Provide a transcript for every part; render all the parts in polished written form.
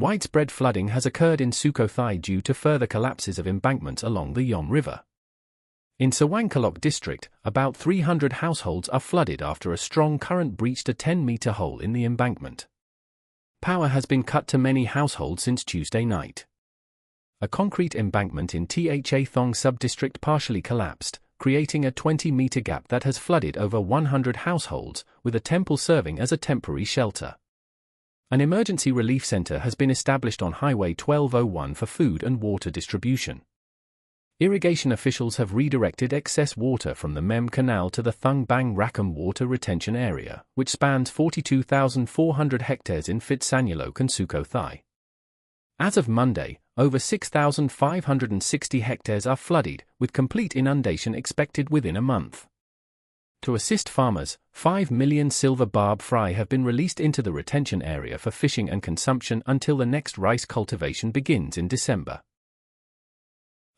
Widespread flooding has occurred in Sukhothai due to further collapses of embankments along the Yom River. In Sawangkalok district, about 300 households are flooded after a strong current breached a 10-meter hole in the embankment. Power has been cut to many households since Tuesday night. A concrete embankment in Tha Thong sub-district partially collapsed, creating a 20-meter gap that has flooded over 100 households, with a temple serving as a temporary shelter. An emergency relief center has been established on Highway 1201 for food and water distribution. Irrigation officials have redirected excess water from the Mem Canal to the Thung Bang Rakam water retention area, which spans 42,400 hectares in Phitsanulok and Sukhothai. As of Monday, over 6,560 hectares are flooded, with complete inundation expected within a month. To assist farmers, 5 million silver barb fry have been released into the retention area for fishing and consumption until the next rice cultivation begins in December.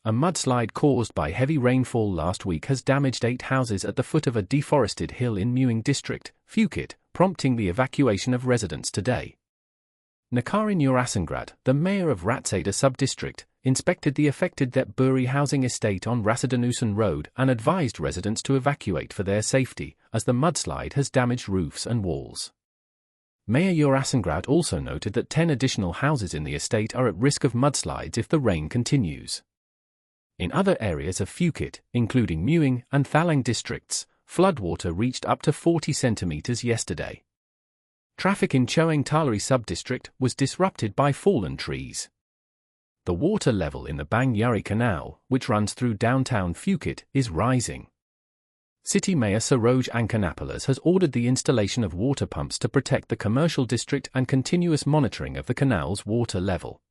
A mudslide caused by heavy rainfall last week has damaged 8 houses at the foot of a deforested hill in Mueang district, Phuket, prompting the evacuation of residents today. Nakarin Urasangrad, the mayor of Ratseda sub-district, inspected the affected Thepburi housing estate on Rasadanusan Road and advised residents to evacuate for their safety, as the mudslide has damaged roofs and walls. Mayor Urasangrad also noted that 10 additional houses in the estate are at risk of mudslides if the rain continues. In other areas of Phuket, including Mueang and Thalang districts, floodwater reached up to 40 centimeters yesterday. Traffic in Choeng Talari sub-district was disrupted by fallen trees. The water level in the Bang Yari Canal, which runs through downtown Phuket, is rising. City Mayor Saroj Ankanapoulos has ordered the installation of water pumps to protect the commercial district and continuous monitoring of the canal's water level.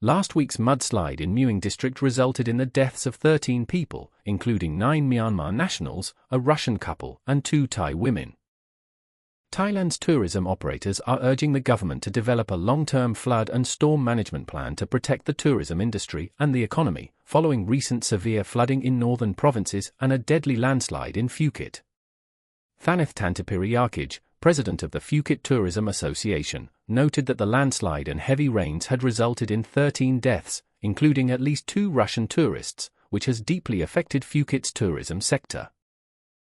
Last week's mudslide in Mueang district resulted in the deaths of 13 people, including 9 Myanmar nationals, a Russian couple, and 2 Thai women. Thailand's tourism operators are urging the government to develop a long-term flood and storm management plan to protect the tourism industry and the economy, following recent severe flooding in northern provinces and a deadly landslide in Phuket. Thanith Tantapiri, president of the Phuket Tourism Association, noted that the landslide and heavy rains had resulted in 13 deaths, including at least 2 Russian tourists, which has deeply affected Phuket's tourism sector.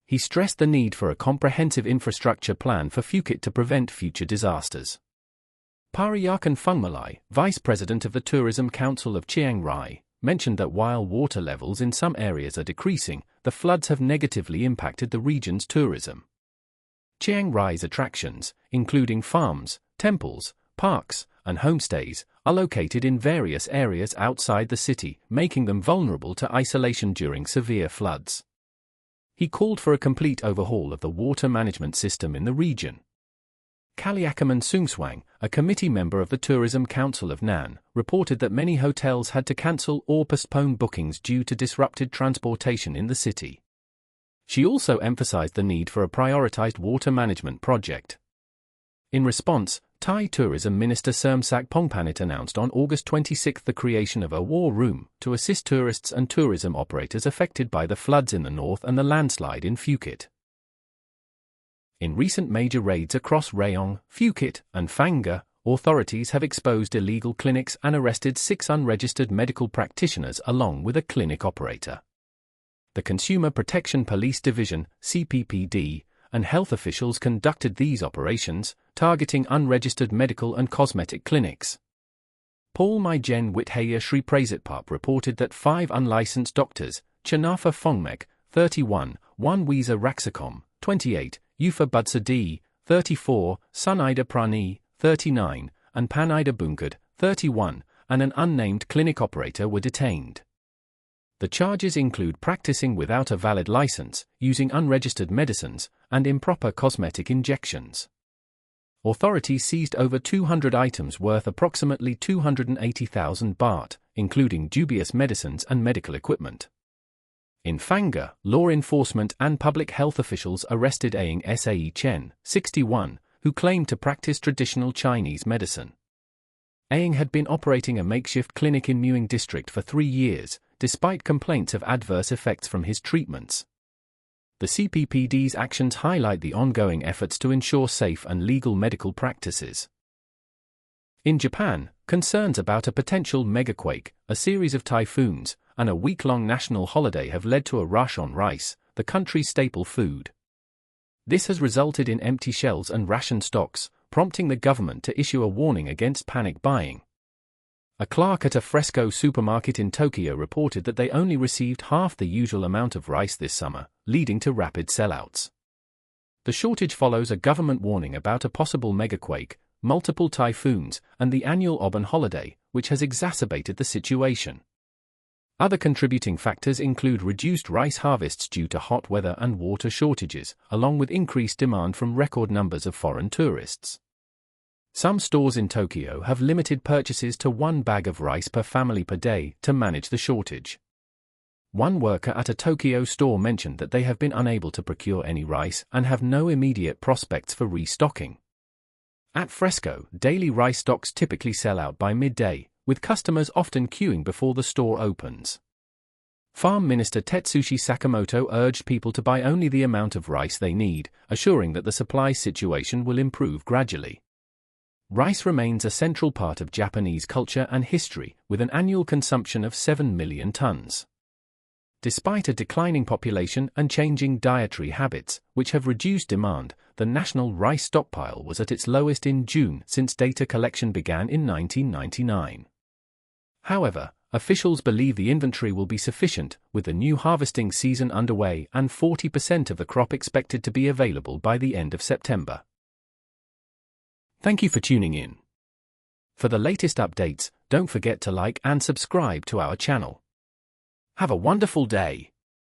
He stressed the need for a comprehensive infrastructure plan for Phuket to prevent future disasters. Pariyakan Phungmalai, vice president of the Tourism Council of Chiang Rai, mentioned that while water levels in some areas are decreasing, the floods have negatively impacted the region's tourism. Chiang Rai's attractions, including farms, temples, parks, and homestays, are located in various areas outside the city, making them vulnerable to isolation during severe floods. He called for a complete overhaul of the water management system in the region. Kaliakaman Sungswang, a committee member of the Tourism Council of Nan, reported that many hotels had to cancel or postpone bookings due to disrupted transportation in the city. She also emphasized the need for a prioritized water management project. In response, Thai Tourism Minister Sermsak Pongpanit announced on August 26 the creation of a war room to assist tourists and tourism operators affected by the floods in the north and the landslide in Phuket. In recent major raids across Rayong, Phuket, and Phang Nga, authorities have exposed illegal clinics and arrested 6 unregistered medical practitioners along with a clinic operator. The Consumer Protection Police Division, CPPD, and health officials conducted these operations, targeting unregistered medical and cosmetic clinics. Paul Myjen Withaya Sri Prasitpap reported that 5 unlicensed doctors, Chanafa Phongmek, 31, Wanweza Raxacom, 28, Yufa Budsadi, 34, Sunida Prani, 39, and Panida Bunkad, 31, and an unnamed clinic operator were detained. The charges include practicing without a valid license, using unregistered medicines, and improper cosmetic injections. Authorities seized over 200 items worth approximately 280,000 baht, including dubious medicines and medical equipment. In Phang Nga, law enforcement and public health officials arrested Aang Sae Chen, 61, who claimed to practice traditional Chinese medicine. Aang had been operating a makeshift clinic in Mueang district for 3 years, despite complaints of adverse effects from his treatments. The CPPD's actions highlight the ongoing efforts to ensure safe and legal medical practices. In Japan, concerns about a potential megaquake, a series of typhoons, and a week-long national holiday have led to a rush on rice, the country's staple food. This has resulted in empty shelves and ration stocks, prompting the government to issue a warning against panic buying. A clerk at a Fresco supermarket in Tokyo reported that they only received half the usual amount of rice this summer, leading to rapid sellouts. The shortage follows a government warning about a possible megaquake, multiple typhoons, and the annual Obon holiday, which has exacerbated the situation. Other contributing factors include reduced rice harvests due to hot weather and water shortages, along with increased demand from record numbers of foreign tourists. Some stores in Tokyo have limited purchases to 1 bag of rice per family per day to manage the shortage. One worker at a Tokyo store mentioned that they have been unable to procure any rice and have no immediate prospects for restocking. At Fresco, daily rice stocks typically sell out by midday, with customers often queuing before the store opens. Farm Minister Tetsushi Sakamoto urged people to buy only the amount of rice they need, assuring that the supply situation will improve gradually. Rice remains a central part of Japanese culture and history, with an annual consumption of 7 million tons. Despite a declining population and changing dietary habits, which have reduced demand, the national rice stockpile was at its lowest in June since data collection began in 1999. However, officials believe the inventory will be sufficient, with the new harvesting season underway and 40% of the crop expected to be available by the end of September. Thank you for tuning in. For the latest updates, don't forget to like and subscribe to our channel. Have a wonderful day.